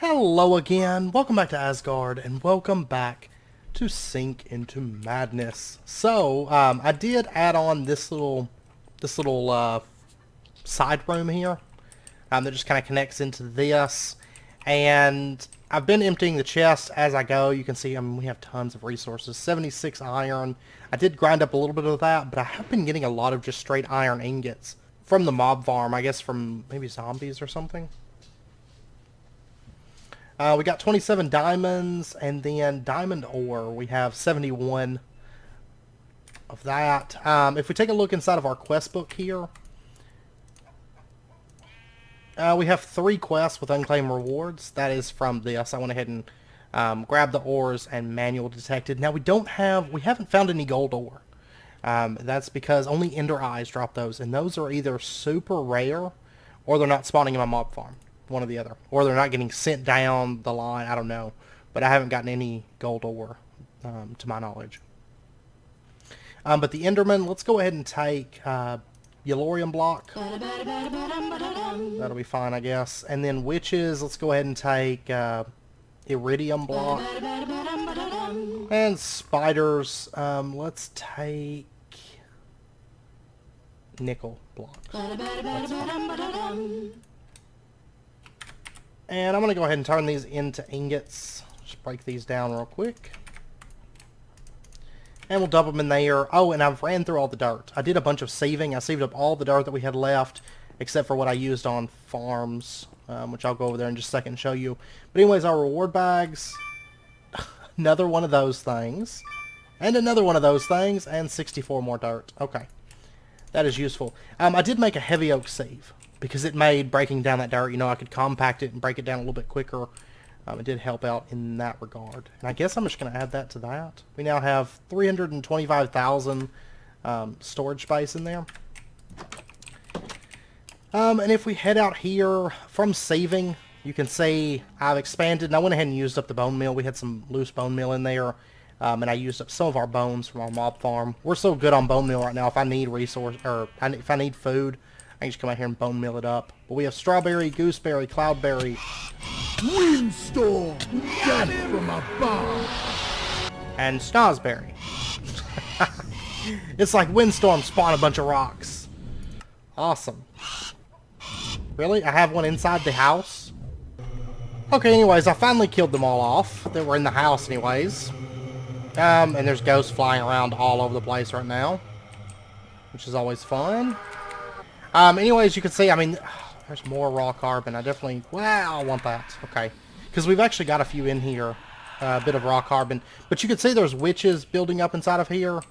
Hello again, welcome back to Asgard, and welcome back to Sink into Madness. So, I did add on this little side room here that just kind of connects into this, and I've been emptying the chest as I go. You can see, we have tons of resources. 76 iron. I did grind up a little bit of that, but I have been getting a lot of just straight iron ingots from the mob farm, I guess from maybe zombies or something. We got 27 diamonds, and then diamond ore. We have 71 of that. If we take a look inside of our quest book here, we have 3 quests with unclaimed rewards. That is from this. I went ahead and grabbed the ores and manual detected. Now we haven't found any gold ore. That's because only ender eyes drop those, and those are either super rare or they're not spawning in my mob farm. One or the other. Or they're not getting sent down the line. I don't know. But I haven't gotten any gold ore, to my knowledge. But the Enderman, let's go ahead and take Yellorium block. That'll be fine, I guess. And then witches, let's go ahead and take Iridium block. And spiders, let's take nickel block. And I'm going to go ahead and turn these into ingots. Just break these down real quick. And we'll dump them in there. Oh, and I've ran through all the dirt. I did a bunch of saving. I saved up all the dirt that we had left, except for what I used on farms, which I'll go over there in just a second and show you. But anyways, our reward bags. Another one of those things. And another one of those things. And 64 more dirt. Okay. That is useful. I did make a heavy oak save, because it made breaking down that dirt, I could compact it and break it down a little bit quicker. It did help out in that regard. And I guess I'm just going to add that to that. We now have 325,000 storage space in there. And if we head out here from saving, you can see I've expanded. And I went ahead and used up the bone meal. We had some loose bone meal in there. And I used up some of our bones from our mob farm. We're so good on bone meal right now. If I need if I need food, I can just come out here and bone meal it up. But we have strawberry, gooseberry, cloudberry, windstorm, death from above, and snozberry. It's like windstorm spawn a bunch of rocks. Awesome. Really? I have one inside the house? Okay, anyways, I finally killed them all off. They were in the house anyways. And there's ghosts flying around all over the place right now, which is always fun. Anyways, you can see, there's more raw carbon. I definitely, wow, I want that. Okay. Because we've actually got a few in here, a bit of raw carbon. But you can see there's witches building up inside of here.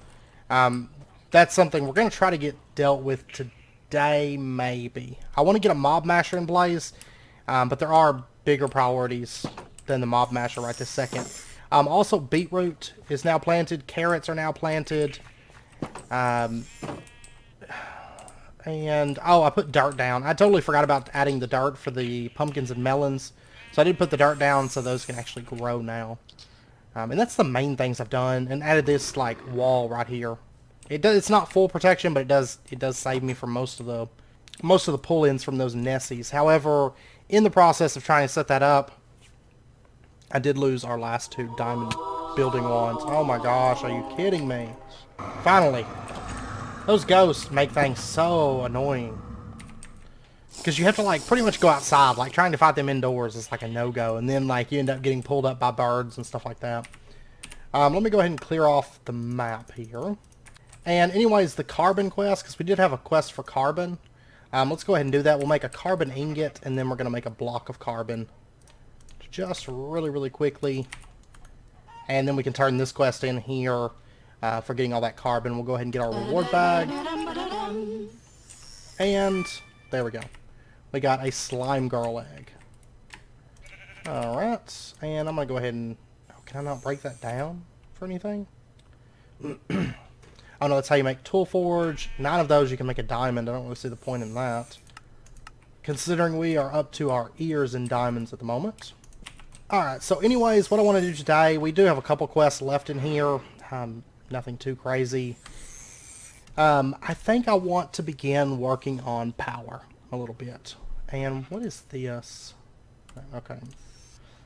That's something we're going to try to get dealt with today, maybe. I want to get a mob masher in place, but there are bigger priorities than the mob masher right this second. Also, beetroot is now planted. Carrots are now planted. And, oh, I put dirt down. I totally forgot about adding the dirt for the pumpkins and melons. So I did put the dirt down so those can actually grow now. And that's the main things I've done. And added this, wall right here. It's not full protection, but it does save me from most of the pull-ins from those Nessies. However, in the process of trying to set that up, I did lose our last 2 diamond building wands. Oh my gosh, are you kidding me? Finally. Those ghosts make things so annoying. Because you have to, pretty much go outside. Trying to fight them indoors is, a no-go. And then, you end up getting pulled up by birds and stuff like that. Let me go ahead and clear off the map here. And anyways, the carbon quest, because we did have a quest for carbon. Let's go ahead and do that. We'll make a carbon ingot, and then we're going to make a block of carbon. Just really, really quickly. And then we can turn this quest in here. For getting all that carbon. We'll go ahead and get our reward bag. And there we go. We got a slime girl egg. Alright. And I'm going to go ahead and... Oh, can I not break that down for anything? Oh no, that's how you make tool forge. 9 of those you can make a diamond. I don't really see the point in that. Considering we are up to our ears in diamonds at the moment. Alright, so anyways, what I want to do today, we do have a couple quests left in here. Nothing too crazy. I think I want to begin working on power a little bit. And what is this? Okay.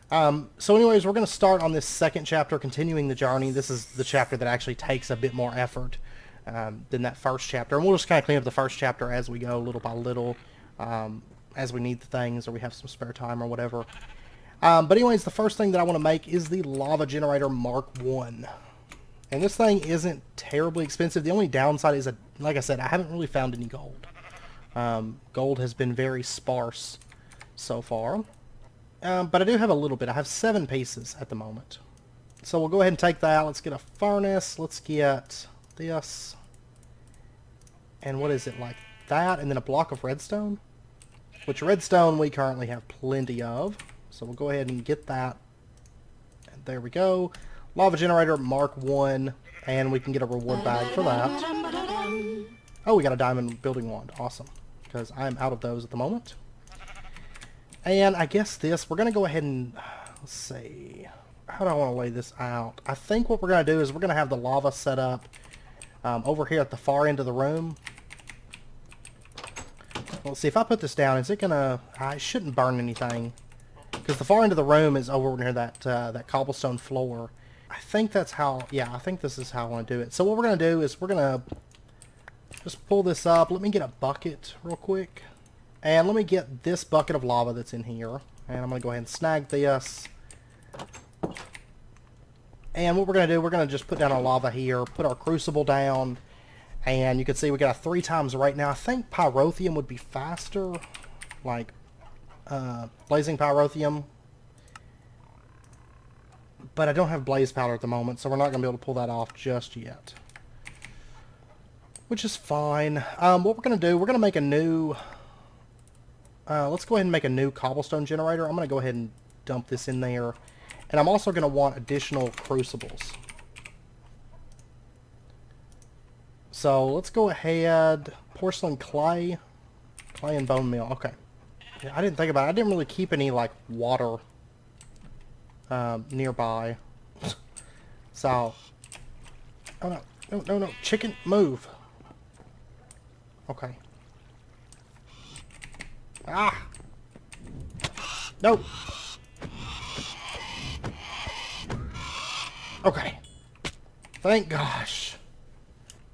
So anyways, we're going to start on this second chapter, continuing the journey. This is the chapter that actually takes a bit more effort than that first chapter. And we'll just kind of clean up the first chapter as we go, little by little, as we need the things or we have some spare time or whatever. But anyways, the first thing that I want to make is the lava generator Mark 1. And this thing isn't terribly expensive. The only downside is, like I said, I haven't really found any gold. Gold has been very sparse so far. But I do have a little bit. I have 7 pieces at the moment. So we'll go ahead and take that. Let's get a furnace. Let's get this. And what is it, like that? And then a block of redstone? Which redstone we currently have plenty of. So we'll go ahead and get that. And there we go. Lava generator Mark 1. And we can get a reward bag for that. Oh, we got a diamond building wand. Awesome. Because I'm out of those at the moment. And I guess this, we're going to go ahead and, let's see, how do I want to lay this out? I think what we're going to do is we're going to have the lava set up over here at the far end of the room. Let's see, if I put this down, is it going to, it shouldn't burn anything. Because the far end of the room is over near that, that cobblestone floor. I think that's how, yeah, I think this is how I want to do it. So what we're going to do is we're going to just pull this up. Let me get a bucket real quick. And let me get this bucket of lava that's in here. And I'm going to go ahead and snag this. And what we're going to do, we're going to just put down our lava here, put our crucible down. And you can see we got a 3 times right now. I think pyrotheum would be faster. Like, blazing pyrotheum. But I don't have blaze powder at the moment, so we're not going to be able to pull that off just yet. Which is fine. What we're going to do, we're going to make a new... let's go ahead and make a new cobblestone generator. I'm going to go ahead and dump this in there. And I'm also going to want additional crucibles. So let's go ahead. Porcelain clay. Clay and bone meal. Okay. Yeah, I didn't think about it. I didn't really keep any, like, water nearby. So. Oh, no. No, no, no. Chicken, move. Okay. Ah! Nope. Okay. Thank gosh.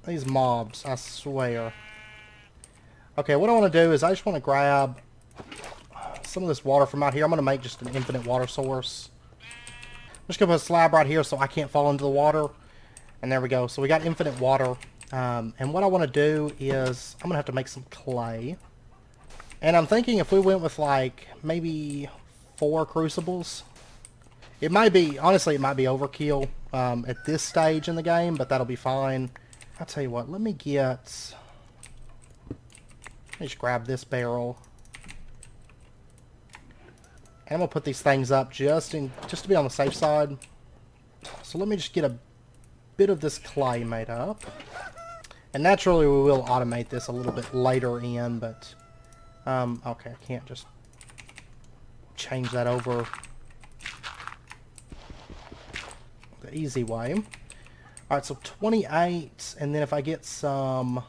These mobs, I swear. Okay, what I want to do is I just want to grab some of this water from out here. I'm going to make just an infinite water source. I'm just going to put a slab right here so I can't fall into the water. And there we go. So we got infinite water. And what I want to do is I'm going to have to make some clay. And I'm thinking if we went with, like, maybe 4 crucibles. It might be, honestly, it might be overkill at this stage in the game, but that'll be fine. I'll tell you what, let me just grab this barrel. And I'm going to put these things up just to be on the safe side. So let me just get a bit of this clay made up. And naturally we will automate this a little bit later in, but... okay, I can't just change that over the easy way. Alright, so 28, and then if I get some...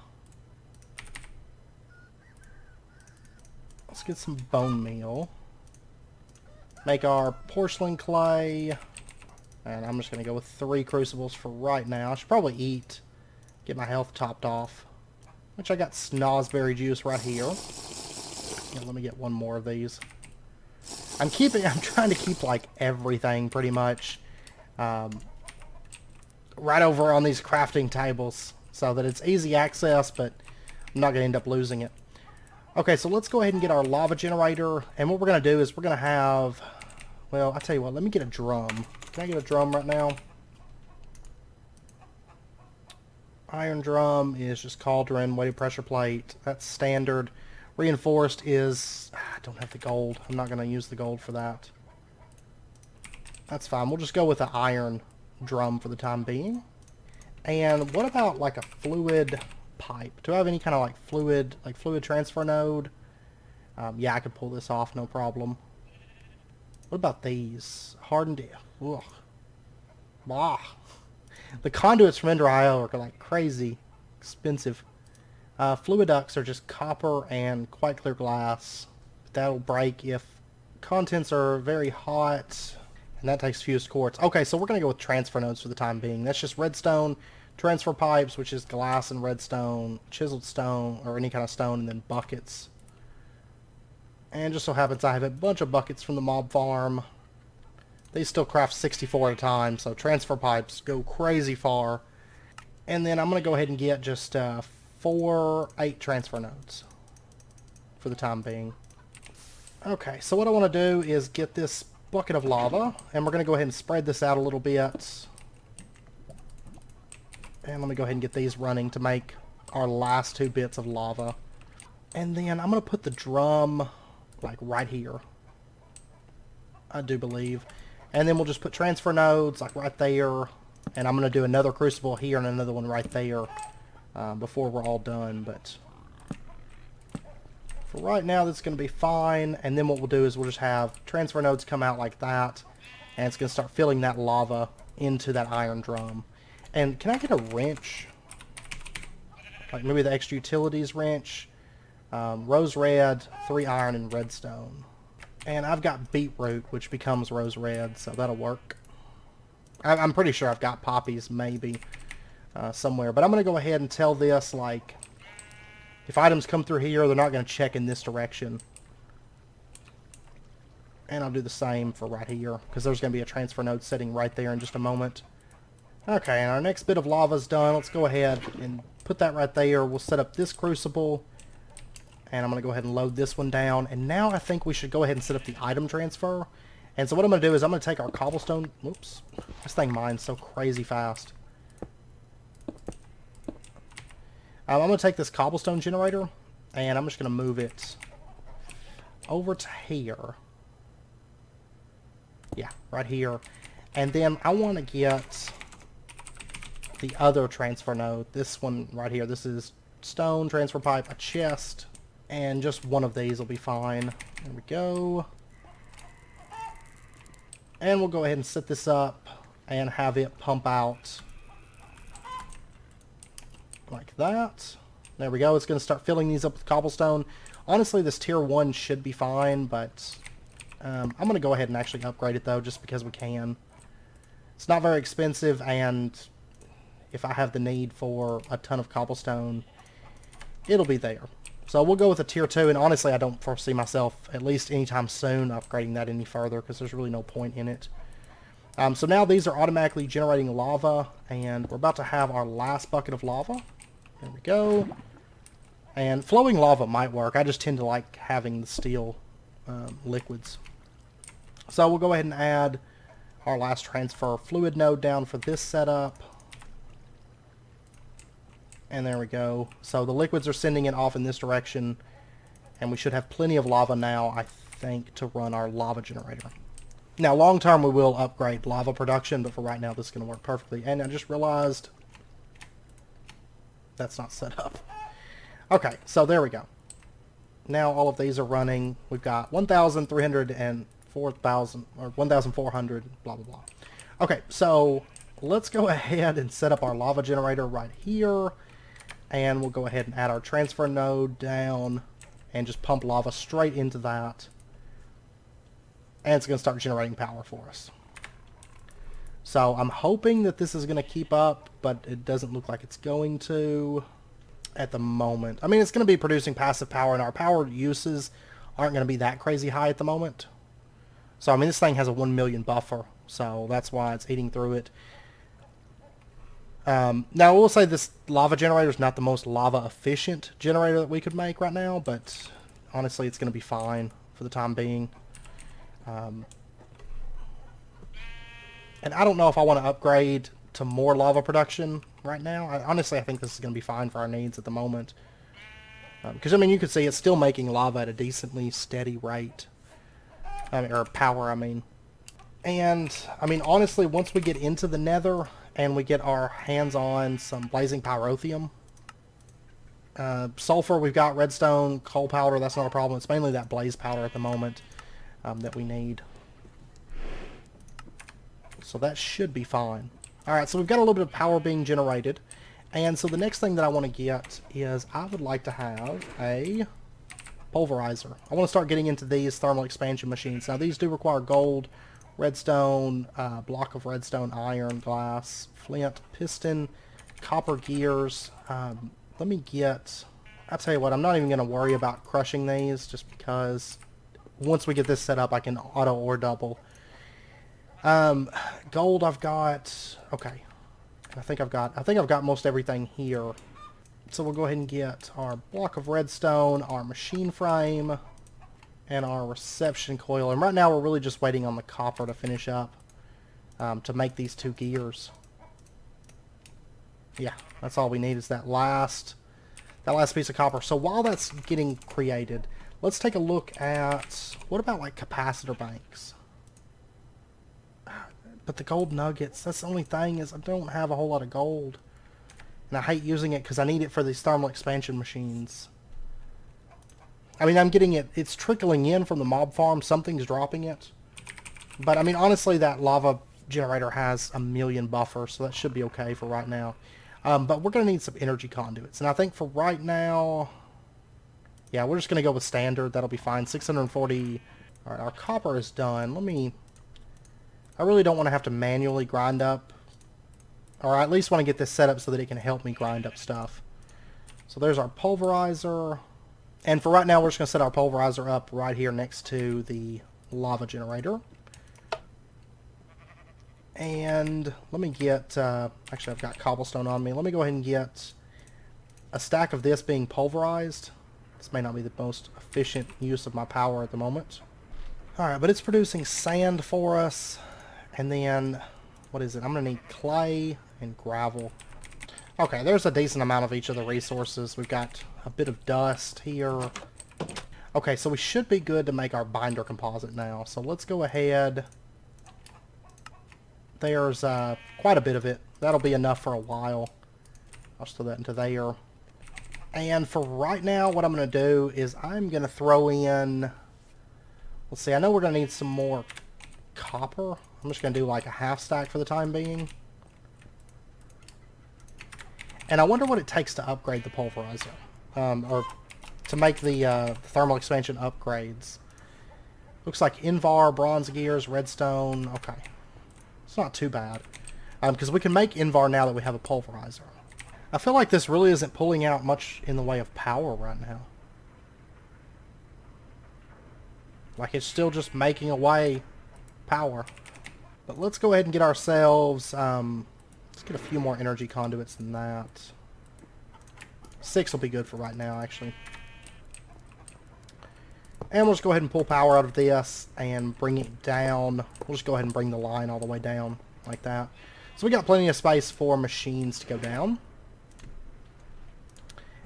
Let's get some bone meal. Make our porcelain clay. And I'm just going to go with 3 crucibles for right now. I should probably eat, get my health topped off. Which I got snozberry juice right here. Let me get one more of these. I'm trying to keep, like, everything pretty much right over on these crafting tables so that it's easy access, but I'm not going to end up losing it. Okay, so let's go ahead and get our lava generator, and what we're going to do is we're going to have, well, I'll tell you what, let me get a drum. Can I get a drum right now? Iron drum is just cauldron, weighted pressure plate. That's standard. Reinforced is... I don't have the gold. I'm not going to use the gold for that. That's fine. We'll just go with the iron drum for the time being. And what about like a fluid pipe? Do I have any kind of like fluid transfer node? Yeah, I could pull this off, no problem. What about these? Hardened... Ugh. Blah. The conduits from Ender.io are like crazy expensive. Fluid ducts are just copper and quite clear glass. That'll break if contents are very hot, and that takes fused quartz. Okay, so we're going to go with transfer nodes for the time being. That's just redstone, transfer pipes, which is glass and redstone, chiseled stone, or any kind of stone, and then buckets. And just so happens I have a bunch of buckets from the mob farm. They still craft 64 at a time, so transfer pipes go crazy far. And then I'm going to go ahead and get just 8 transfer nodes for the time being. Okay, so what I want to do is get this bucket of lava, and we're going to go ahead and spread this out a little bit. And let me go ahead and get these running to make our last 2 bits of lava. And then I'm going to put the drum like right here, I do believe. And then we'll just put transfer nodes like right there. And I'm going to do another crucible here and another one right there before we're all done. But for right now, that's going to be fine. And then what we'll do is we'll just have transfer nodes come out like that. And it's going to start filling that lava into that iron drum. And can I get a wrench? Like maybe the extra utilities wrench. Rose red, 3 iron, and redstone. And I've got beetroot, which becomes rose red, so that'll work. I'm pretty sure I've got poppies, maybe, somewhere. But I'm going to go ahead and tell this, like, if items come through here, they're not going to check in this direction. And I'll do the same for right here, because there's going to be a transfer node sitting right there in just a moment. Okay, and our next bit of lava's done. Let's go ahead and put that right there. We'll set up this crucible. And I'm going to go ahead and load this one down. And now I think we should go ahead and set up the item transfer. And so what I'm going to do is I'm going to take our cobblestone... Whoops. This thing mines so crazy fast. I'm going to take this cobblestone generator. And I'm just going to move it over to here. Yeah, right here. And then I want to get the other transfer node. This one right here. This is stone, transfer pipe, a chest. And just one of these will be fine. There we go. And we'll go ahead and set this up and have it pump out like that. There we go. It's going to start filling these up with cobblestone. Honestly, this tier 1 should be fine, but I'm going to go ahead and actually upgrade it, though, just because we can. It's not very expensive, and if I have the need for a ton of cobblestone, it'll be there. So we'll go with a tier 2, and honestly I don't foresee myself, at least anytime soon, upgrading that any further, because there's really no point in it. So now these are automatically generating lava, and we're about to have our last bucket of lava. There we go. And flowing lava might work. I just tend to like having the steel liquids. So we'll go ahead and add our last transfer fluid node down for this setup. And there we go. So the liquids are sending it off in this direction. And we should have plenty of lava now, I think, to run our lava generator. Now, long term, we will upgrade lava production, but for right now, this is going to work perfectly. And I just realized that's not set up. Okay, so there we go. Now all of these are running. We've got 1,300 and 4,000, or 1,400, blah, blah, blah. Okay, so let's go ahead and set up our lava generator right here. And we'll go ahead and add our transfer node down and just pump lava straight into that. And it's going to start generating power for us. So I'm hoping that this is going to keep up, but it doesn't look like it's going to at the moment. I mean, it's going to be producing passive power, and our power uses aren't going to be that crazy high at the moment. So, I mean, this thing has a 1 million buffer, so that's why it's eating through it. Now, I will say this lava generator is not the most lava-efficient generator that we could make right now, but honestly, it's going to be fine for the time being. And I don't know if I want to upgrade to more lava production right now. Honestly, I think this is going to be fine for our needs at the moment. Because, I mean, you can see it's still making lava at a decently steady rate. Or power, I mean. And, I mean, honestly, once we get into the nether and we get our hands on some blazing pyrotheum, sulfur, we've got redstone, coal powder, that's not a problem. It's mainly that blaze powder at the moment that we need. So that should be fine. Alright, so we've got a little bit of power being generated. And so the next thing that I want to get is I would like to have a pulverizer. I want to start getting into these thermal expansion machines. Now these do require gold, redstone, block of redstone, iron, glass, flint, piston, copper gears. Let me get... I'll tell you what, I'm not even going to worry about crushing these just because once we get this set up I can auto or double. Gold I've got... Okay. I think I've got most everything here. So we'll go ahead and get our block of redstone, our machine frame, and our reception coil. And right now we're really just waiting on the copper to finish up to make these 2 gears. Yeah, that's all we need is that last piece of copper. So while that's getting created, let's take a look at, what about like capacitor banks? But the gold nuggets, that's the only thing, is I don't have a whole lot of gold. And I hate using it because I need it for these thermal expansion machines. I mean, I'm getting it, it's trickling in from the mob farm, something's dropping it. But I mean, honestly, that lava generator has a million buffers, so that should be okay for right now. But we're going to need some energy conduits. And I think for right now, yeah, we're just going to go with standard. That'll be fine. 640. All right, our copper is done. I really don't want to have to manually grind up. Or I at least want to get this set up so that it can help me grind up stuff. So there's our pulverizer. And for right now, we're just going to set our pulverizer up right here next to the lava generator. And let me get, actually I've got cobblestone on me. Let me go ahead and get a stack of this being pulverized. This may not be the most efficient use of my power at the moment. Alright, but it's producing sand for us. And then, what is it? I'm going to need clay and gravel. Okay, there's a decent amount of each of the resources. We've got a bit of dust here. Okay, so we should be good to make our binder composite now. So let's go ahead. There's quite a bit of it. That'll be enough for a while. I'll just throw that into there. And for right now, what I'm going to do is I'm going to throw in... Let's see, I know we're going to need some more copper. I'm just going to do like a half stack for the time being. And I wonder what it takes to upgrade the pulverizer. Or to make the thermal expansion upgrades. Looks like Invar, bronze gears, redstone. Okay. It's not too bad. Because we can make Invar now that we have a pulverizer. I feel like this really isn't pulling out much in the way of power right now. Like it's still just making away power. But let's go ahead and get ourselves, let's get a few more energy conduits than that. 6 will be good for right now, actually. And we'll just go ahead and pull power out of this and bring it down. We'll just go ahead and bring the line all the way down like that. So we got plenty of space for machines to go down.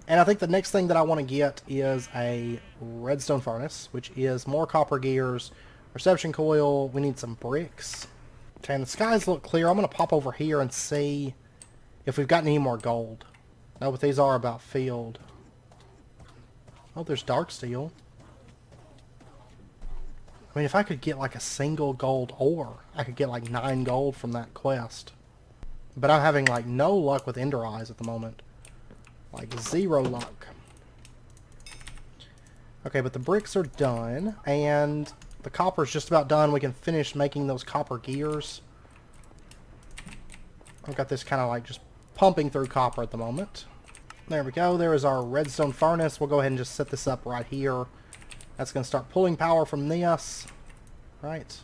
And I think the next thing that I want to get is a redstone furnace, which is more copper gears, reception coil. We need some bricks. Okay, and the skies look clear. I'm going to pop over here and see if we've got any more gold. No, but these are about filled. Oh, there's dark steel. I mean, if I could get like a single gold ore, I could get like 9 gold from that quest. But I'm having like no luck with ender eyes at the moment. Like 0 luck. Okay, but the bricks are done, and the copper's just about done. We can finish making those copper gears. I've got this kind of like just pumping through copper at the moment. There we go. There is our redstone furnace. We'll go ahead and just set this up right here. That's going to start pulling power from this. Right.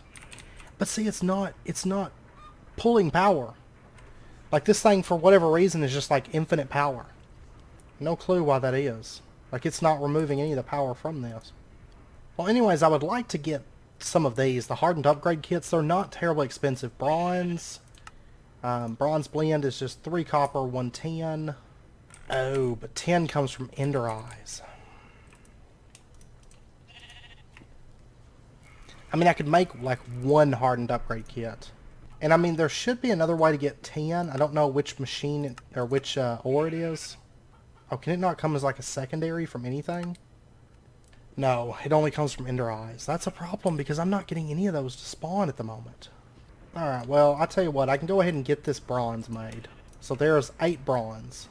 But see, it's not pulling power. Like this thing, for whatever reason, is just like infinite power. No clue why that is. Like it's not removing any of the power from this. Well, anyways, I would like to get some of these. The hardened upgrade kits, they're not terribly expensive. Bronze. Bronze blend is just 3 copper, 1 tin. Oh, but 10 comes from ender eyes. I mean, I could make like 1 hardened upgrade kit. And I mean, there should be another way to get 10. I don't know which machine or which ore it is. Oh, can it not come as like a secondary from anything? No, it only comes from ender eyes. That's a problem because I'm not getting any of those to spawn at the moment. Alright, well, I'll tell you what. I can go ahead and get this bronze made. So there's 8 bronze.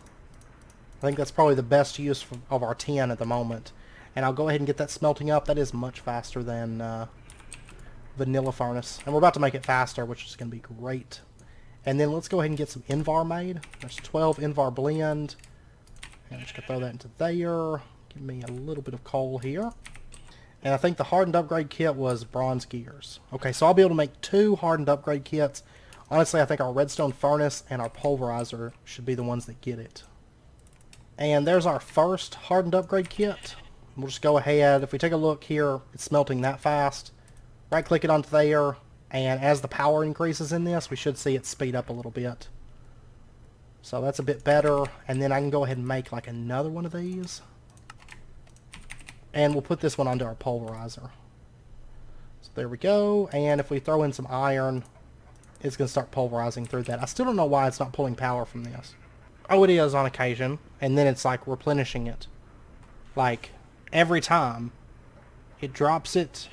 I think that's probably the best use of our tin at the moment. And I'll go ahead and get that smelting up. That is much faster than vanilla furnace. And we're about to make it faster, which is going to be great. And then let's go ahead and get some Invar made. There's 12 Invar blend. And I'm just going to throw that into there. Give me a little bit of coal here. And I think the hardened upgrade kit was bronze gears. Okay, so I'll be able to make 2 hardened upgrade kits. Honestly, I think our redstone furnace and our pulverizer should be the ones that get it. And there's our first hardened upgrade kit. We'll just go ahead. If we take a look here, it's smelting that fast. Right click it onto there. And as the power increases in this, we should see it speed up a little bit. So that's a bit better. And then I can go ahead and make like another one of these. And we'll put this one onto our pulverizer. So there we go. And if we throw in some iron, it's going to start pulverizing through that. I still don't know why it's not pulling power from this. Oh, it is on occasion. And then it's like replenishing it. Like every time it drops it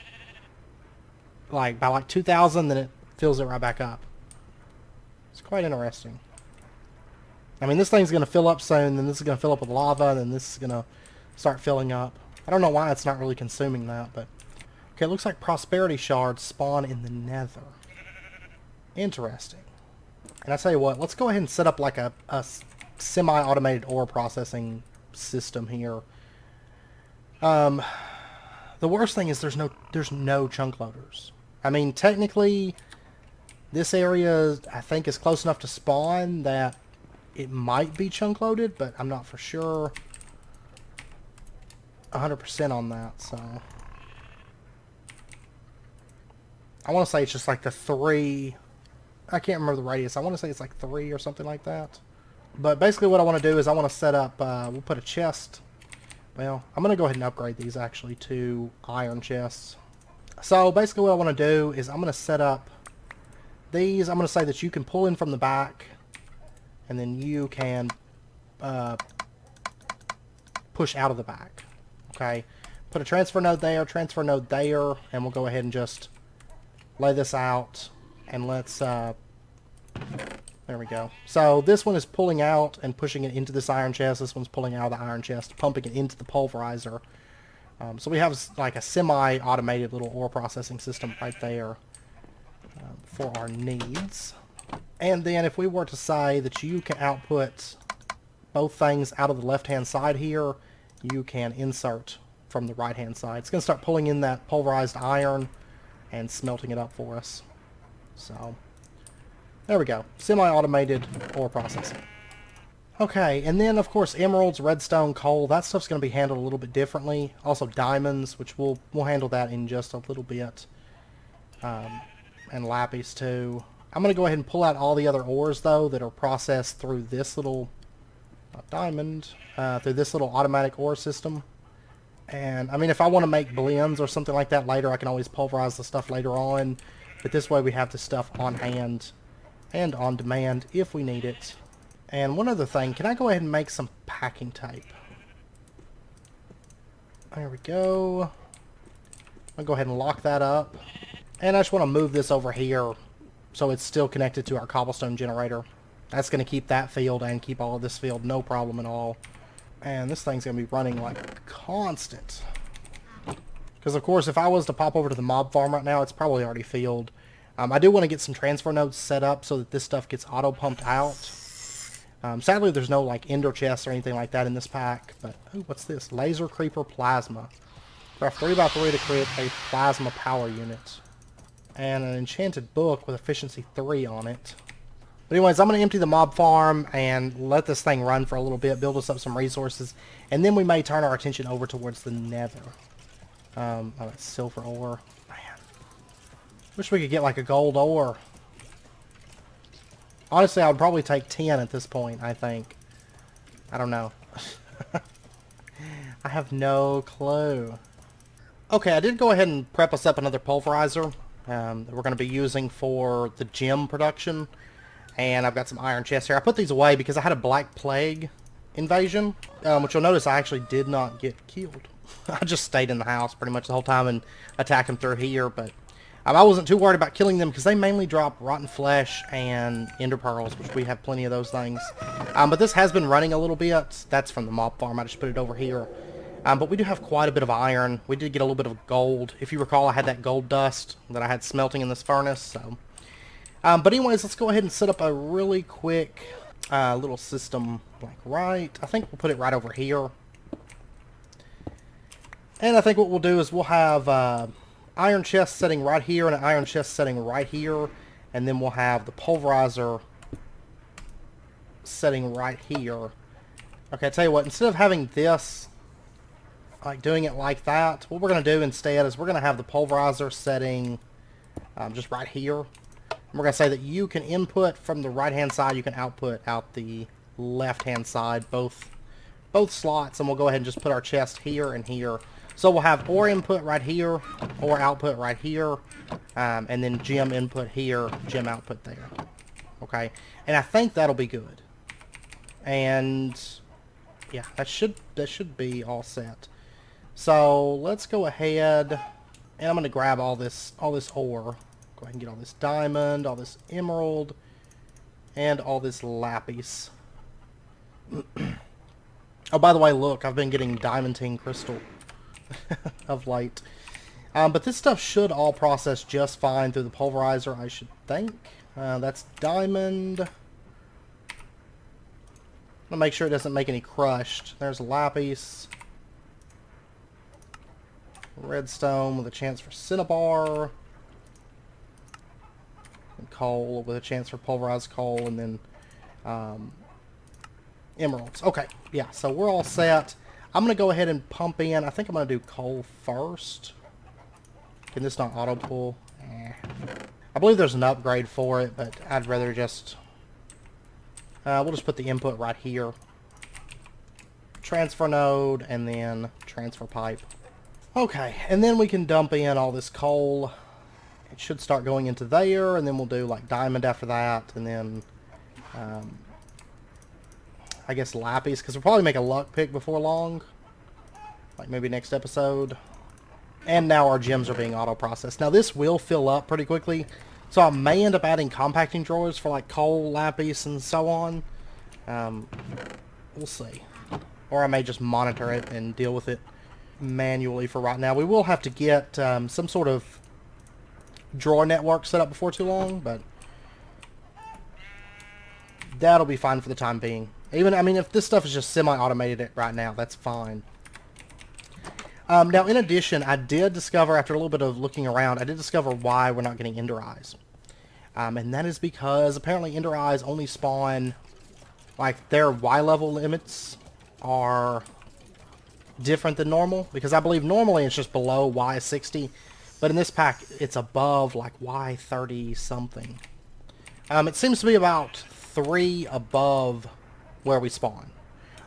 like by like 2,000, then it fills it right back up. It's quite interesting. I mean, this thing's going to fill up soon, then this is going to fill up with lava, and then this is going to start filling up. I don't know why it's not really consuming that, but... Okay, it looks like prosperity shards spawn in the nether. Interesting. And I tell you what, let's go ahead and set up like a semi-automated ore processing system here. The worst thing is there's no chunk loaders. I mean, technically, this area, I think, is close enough to spawn that it might be chunk loaded, but I'm not for sure 100% on that, so... I want to say it's just like the 3... I can't remember the radius. I want to say it's like 3 or something like that. But basically what I want to do is I want to set up... we'll put a chest... Well, I'm going to go ahead and upgrade these actually to iron chests. So basically what I want to do is I'm going to set up these. I'm going to say that you can pull in from the back, and then you can push out of the back. Okay, put a transfer node there, and we'll go ahead and just lay this out, and let's, there we go. So this one is pulling out and pushing it into this iron chest. This one's pulling out of the iron chest, pumping it into the pulverizer. So we have like a semi-automated little ore processing system right there for our needs. And then if we were to say that you can output both things out of the left-hand side here, you can insert from the right-hand side. It's going to start pulling in that pulverized iron and smelting it up for us. So, there we go. Semi-automated ore processing. Okay, and then, of course, emeralds, redstone, coal, that stuff's going to be handled a little bit differently. Also, diamonds, which we'll handle that in just a little bit. And lapis, too. I'm going to go ahead and pull out all the other ores, though, that are processed through this little... through this little automatic ore system. And, I mean, if I want to make blends or something like that later, I can always pulverize the stuff later on. But this way we have the stuff on hand and on demand if we need it. And one other thing, can I go ahead and make some packing tape? There we go. I'll go ahead and lock that up. And I just want to move this over here so it's still connected to our cobblestone generator. That's going to keep that field and keep all of this field, no problem at all. And this thing's going to be running like constant. Because of course if I was to pop over to the mob farm right now, it's probably already filled. I do want to get some transfer nodes set up so that this stuff gets auto pumped out. Sadly there's no like ender chests or anything like that in this pack. But, ooh, what's this? Laser Creeper Plasma. Craft 3x3 to create a plasma power unit. And an enchanted book with efficiency 3 on it. But anyways, I'm going to empty the mob farm and let this thing run for a little bit, build us up some resources, and then we may turn our attention over towards the nether. Oh, that's silver ore. Man. Wish we could get like a gold ore. Honestly, I would probably take 10 at this point, I think. I don't know. I have no clue. Okay, I did go ahead and prep us up another pulverizer that we're going to be using for the gem production. And I've got some iron chests here. I put these away because I had a Black Plague invasion, which you'll notice I actually did not get killed. I just stayed in the house pretty much the whole time and attacked them through here, but I wasn't too worried about killing them because they mainly drop rotten flesh and ender pearls, which we have plenty of those things. But this has been running a little bit. That's from the mob farm. I just put it over here. But we do have quite a bit of iron. We did get a little bit of gold. If you recall, I had that gold dust that I had smelting in this furnace. So, but anyways, let's go ahead and set up a really quick little system, like right. I think we'll put it right over here. And I think what we'll do is we'll have iron chest setting right here and an iron chest setting right here. And then we'll have the pulverizer setting right here. Okay, I tell you what, instead of having this, like doing it like that, what we're going to do instead is we're going to have the pulverizer setting just right here. And we're going to say that you can input from the right-hand side, you can output out the left-hand side, both slots, and we'll go ahead and just put our chest here and here. So we'll have ore input right here, ore output right here, and then gem input here, gem output there. Okay, and I think that'll be good. And yeah, that should be all set. So let's go ahead, and I'm going to grab all this ore. Go ahead and get all this diamond, all this emerald, and all this lapis. Oh, by the way, look, I've been getting diamantine crystal of late. But this stuff should all process just fine through the pulverizer, I should think. That's diamond. I'm going to make sure it doesn't make any crushed. There's lapis. Redstone with a chance for cinnabar. And coal with a chance for pulverized coal. And then emeralds. Okay, yeah, so we're all set. I'm going to go ahead and pump in. I think I'm going to do coal first. Can this not auto pull? I believe there's an upgrade for it, but I'd rather just... we'll just put the input right here. Transfer node, and then transfer pipe. Okay, and then we can dump in all this coal. It should start going into there, and then we'll do like diamond after that, and then... I guess lapis, because we'll probably make a luck pick before long. Like maybe next episode. And now our gems are being auto-processed. Now this will fill up pretty quickly, so I may end up adding compacting drawers for like coal, lapis, and so on. We'll see. Or I may just monitor it and deal with it manually for right now. We will have to get some sort of drawer network set up before too long, but that'll be fine for the time being. Even, I mean, if this stuff is just semi-automated right now, that's fine. Now, in addition, I did discover, after a little bit of looking around, I did discover why we're not getting Ender Eyes. And that is because, apparently, Ender Eyes only spawn, like, their Y-level limits are different than normal. Because I believe normally it's just below Y60, but in this pack, it's above, like, Y30-something. It seems to be about 3 above where we spawn.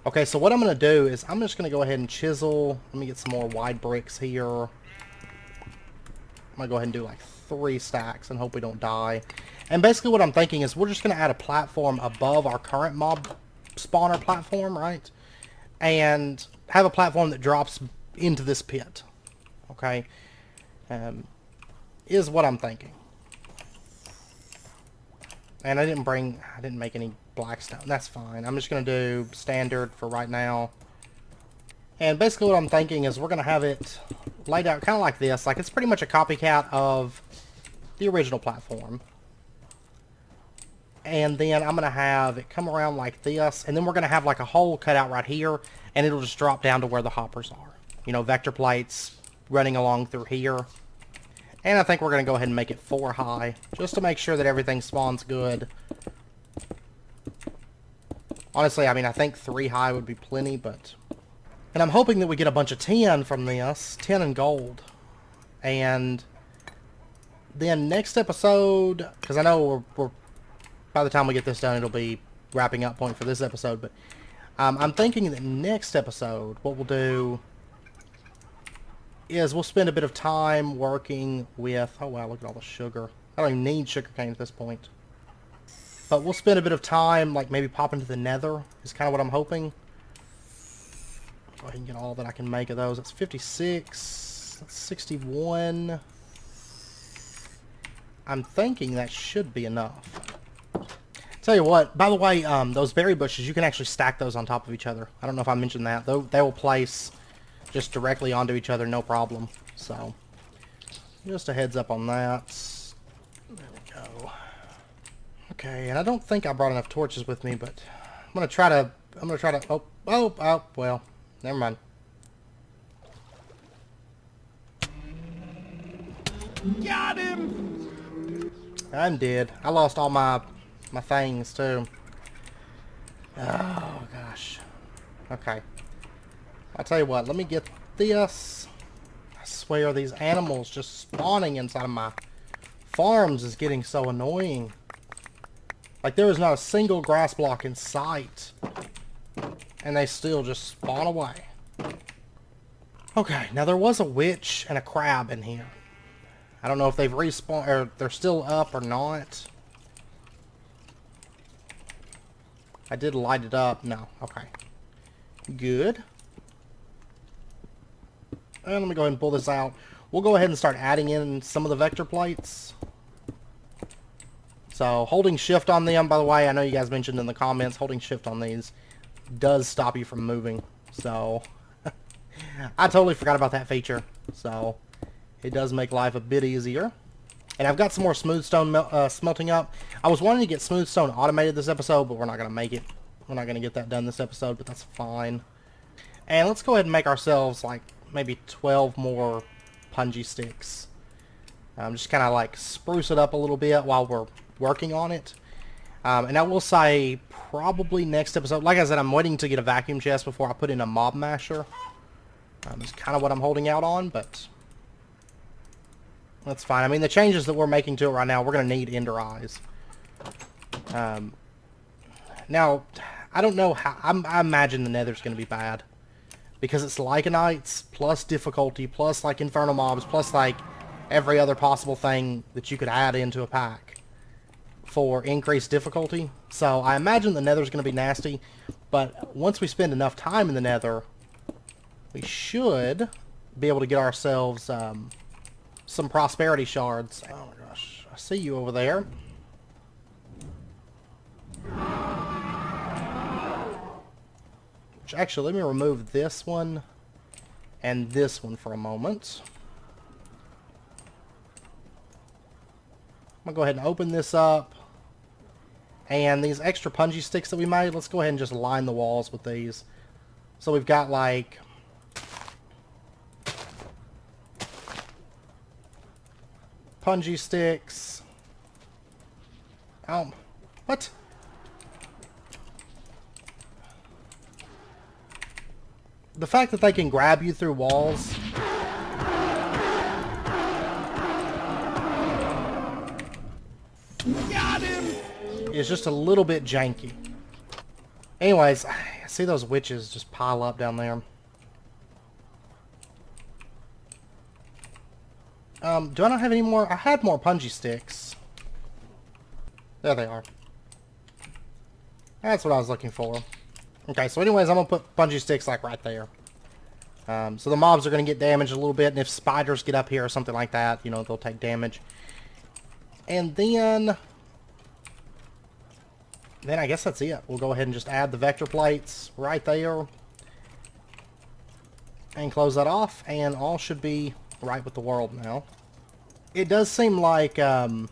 Okay, so what I'm going to do is I'm just going to go ahead and chisel. Let me get some more wide bricks here. I'm going to go ahead and do like 3 stacks and hope we don't die. And basically what I'm thinking is we're just going to add a platform above our current mob spawner platform, right? And have a platform that drops into this pit. Okay? Is what I'm thinking. And I didn't make any blackstone. That's fine. I'm just going to do standard for right now. And basically what I'm thinking is we're going to have it laid out kind of like this. Like it's pretty much a copycat of the original platform. And then I'm going to have it come around like this. And then we're going to have like a hole cut out right here. And it'll just drop down to where the hoppers are. You know, vector plates running along through here. And I think we're going to go ahead and make it 4 high. Just to make sure that everything spawns good. Honestly, I mean, I think 3 high would be plenty, but... And I'm hoping that we get a bunch of 10 from this. 10 and gold. And... then next episode... because I know we're... by the time we get this done, it'll be wrapping up point for this episode, but... I'm thinking that next episode, what we'll do... is we'll spend a bit of time working with... oh wow, look at all the sugar. I don't even need sugar cane at this point. But we'll spend a bit of time, like maybe pop into the nether, is kind of what I'm hoping. Go ahead and get all that I can make of those. That's 56. That's 61. I'm thinking that should be enough. Tell you what, by the way, those berry bushes, you can actually stack those on top of each other. I don't know if I mentioned that. They will place just directly onto each other, no problem. So, just a heads up on that. There we go. Okay, and I don't think I brought enough torches with me, but I'm gonna try to. Oh, well, never mind. Got him! I'm dead. I lost all my things too. Oh gosh. Okay. I'll tell you what. Let me get this. I swear these animals just spawning inside of my farms is getting so annoying. Like there is not a single grass block in sight, and they still just spawn away. Okay. Now there was a witch and a crab in here. I don't know if they've respawned or they're still up or not. I did light it up. No. Okay. Good. And let me go ahead and pull this out. We'll go ahead and start adding in some of the vector plates. So holding shift on them, by the way, I know you guys mentioned in the comments, holding shift on these does stop you from moving. So I totally forgot about that feature. So it does make life a bit easier. And I've got some more smooth stone smelting up. I was wanting to get smooth stone automated this episode, but we're not going to make it. We're not going to get that done this episode, but that's fine. And let's go ahead and make ourselves like maybe 12 more punji sticks. Just kind of like spruce it up a little bit while we're working on it. And I will say probably next episode, like I said, I'm waiting to get a vacuum chest before I put in a mob masher. It's kind of what I'm holding out on, but that's fine. I mean, the changes that we're making to it right now, we're going to need ender eyes. Now, I don't know how... I imagine the nether's going to be bad. Because it's Lycanites, plus difficulty, plus, like, infernal mobs, plus, like, every other possible thing that you could add into a pack for increased difficulty. So, I imagine the nether's going to be nasty. But once we spend enough time in the nether, we should be able to get ourselves... some prosperity shards. Oh my gosh. I see you over there. Which actually, let me remove this one and this one for a moment. I'm going to go ahead and open this up. And these extra punji sticks that we made, let's go ahead and just line the walls with these. So we've got like... punji sticks. What? The fact that they can grab you through walls. Got him! Is just a little bit janky. Anyways, I see those witches just pile up down there. Do I not have any more? I had more punji sticks. There they are. That's what I was looking for. Okay, so anyways, I'm going to put punji sticks like right there. So the mobs are going to get damaged a little bit, and if spiders get up here or something like that, you know, they'll take damage. And then I guess that's it. We'll go ahead and just add the vector plates right there. And close that off, and all should be right with the world now. It does seem like some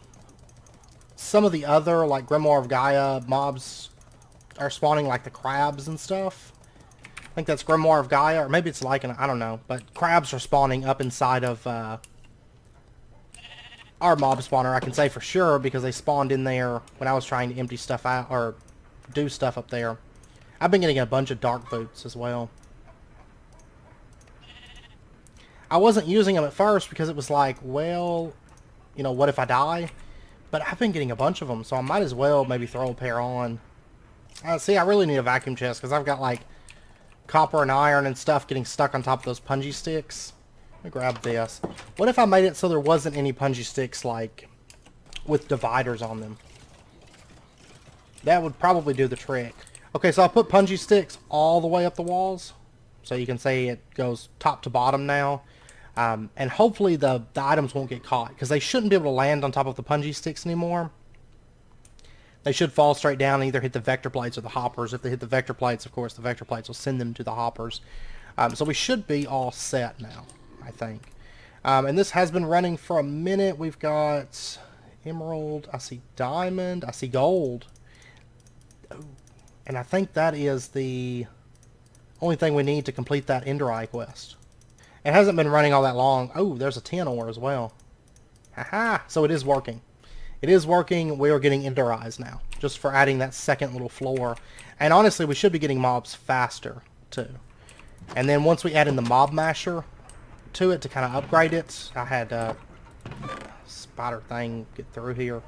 of the other, like Grimoire of Gaia mobs are spawning like the crabs and stuff. I think that's Grimoire of Gaia, or maybe it's like I don't know, but crabs are spawning up inside of our mob spawner, I can say for sure, because they spawned in there when I was trying to empty stuff out, or do stuff up there. I've been getting a bunch of dark boots as well. I wasn't using them at first because it was like, well, you know, what if I die? But I've been getting a bunch of them, so I might as well maybe throw a pair on. See, I really need a vacuum chest because I've got like copper and iron and stuff getting stuck on top of those punji sticks. Let me grab this. What if I made it so there wasn't any punji sticks like with dividers on them? That would probably do the trick. Okay, so I put punji sticks all the way up the walls. So you can say it goes top to bottom now. And hopefully the items won't get caught, because they shouldn't be able to land on top of the punji sticks anymore. They should fall straight down and either hit the vector plates or the hoppers. If they hit the vector plates, of course, the vector plates will send them to the hoppers. So we should be all set now, I think. And this has been running for a minute. We've got emerald, I see diamond, I see gold. Ooh. And I think that is the only thing we need to complete that Ender Eye quest. It hasn't been running all that long. Oh, there's a 10 ore as well. Haha! So it is working. It is working. We are getting Ender Eyes now, just for adding that second little floor. And honestly, we should be getting mobs faster, too. And then once we add in the mob masher to it to kind of upgrade it, I had a spider thing get through here.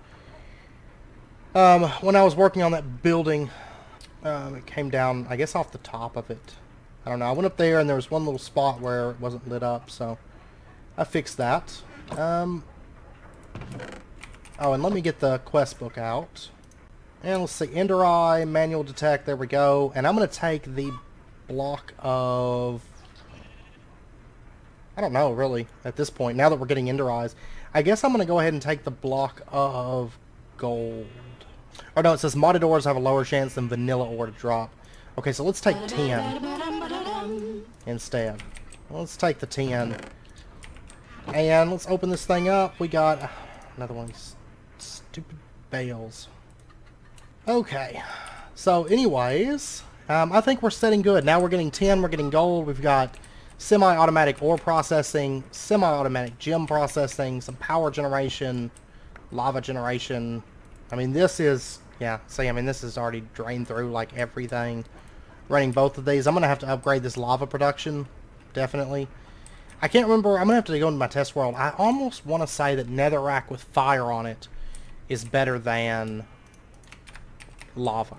When I was working on that building, it came down, I guess, off the top of it. I don't know. I went up there and there was one little spot where it wasn't lit up, so I fixed that. Oh, and let me get the quest book out. And let's see, Ender Eye, manual detect, there we go. And I'm going to take the block of... I don't know, really, at this point, now that we're getting Ender Eyes. I guess I'm going to go ahead and take the block of gold. Or no, it says modded ores have a lower chance than vanilla ore to drop. Okay, so let's take 10 instead. Let's take the 10. And let's open this thing up. We got another one of these stupid bales. Okay. So anyways, I think we're setting good. Now we're getting 10, we're getting gold. We've got semi-automatic ore processing, semi-automatic gem processing, some power generation, lava generation. I mean, this is, yeah, see, I mean, this is already drained through, like, everything. Running both of these. I'm going to have to upgrade this lava production, definitely. I can't remember, I'm going to have to go into my test world. I almost want to say that netherrack with fire on it is better than lava,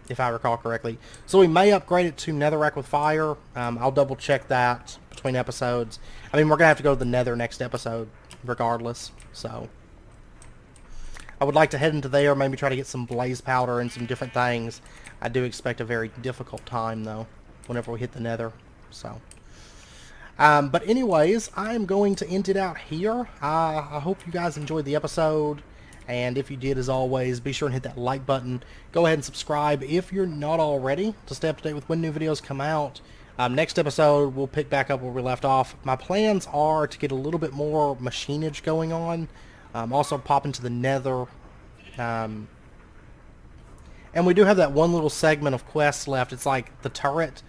if I recall correctly. So we may upgrade it to netherrack with fire. I'll double check that between episodes. I mean, we're going to have to go to the nether next episode, regardless, so... I would like to head into there, maybe try to get some blaze powder and some different things. I do expect a very difficult time, though, whenever we hit the nether. So, but anyways, I'm going to end it out here. I hope you guys enjoyed the episode. And if you did, as always, be sure and hit that like button. Go ahead and subscribe if you're not already to stay up to date with when new videos come out. Next episode, we'll pick back up where we left off. My plans are to get a little bit more machinage going on. Also pop into the nether. And we do have that one little segment of quests left. It's like the turret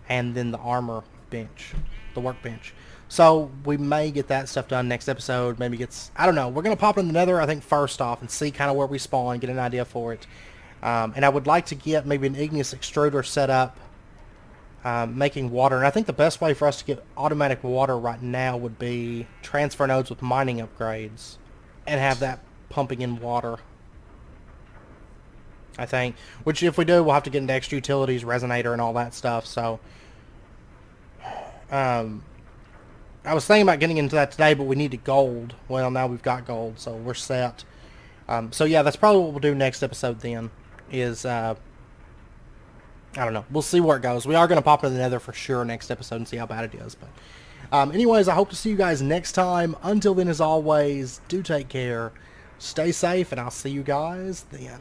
and then the armor bench, the workbench. So we may get that stuff done next episode. Maybe gets, I don't know. We're going to pop in the nether, I think, first off and see kind of where we spawn, get an idea for it. And I would like to get maybe an igneous extruder set up, making water. And I think the best way for us to get automatic water right now would be transfer nodes with mining upgrades. And have that pumping in water, I think. Which, if we do, we'll have to get into extra utilities, resonator, and all that stuff. So, I was thinking about getting into that today, but we needed gold. Well, now we've got gold, so we're set. So, yeah, that's probably what we'll do next episode then. Is, I don't know. We'll see where it goes. We are going to pop into the nether for sure next episode and see how bad it is. But anyways, I hope to see you guys next time. Until then, as always, do take care, stay safe, and I'll see you guys then.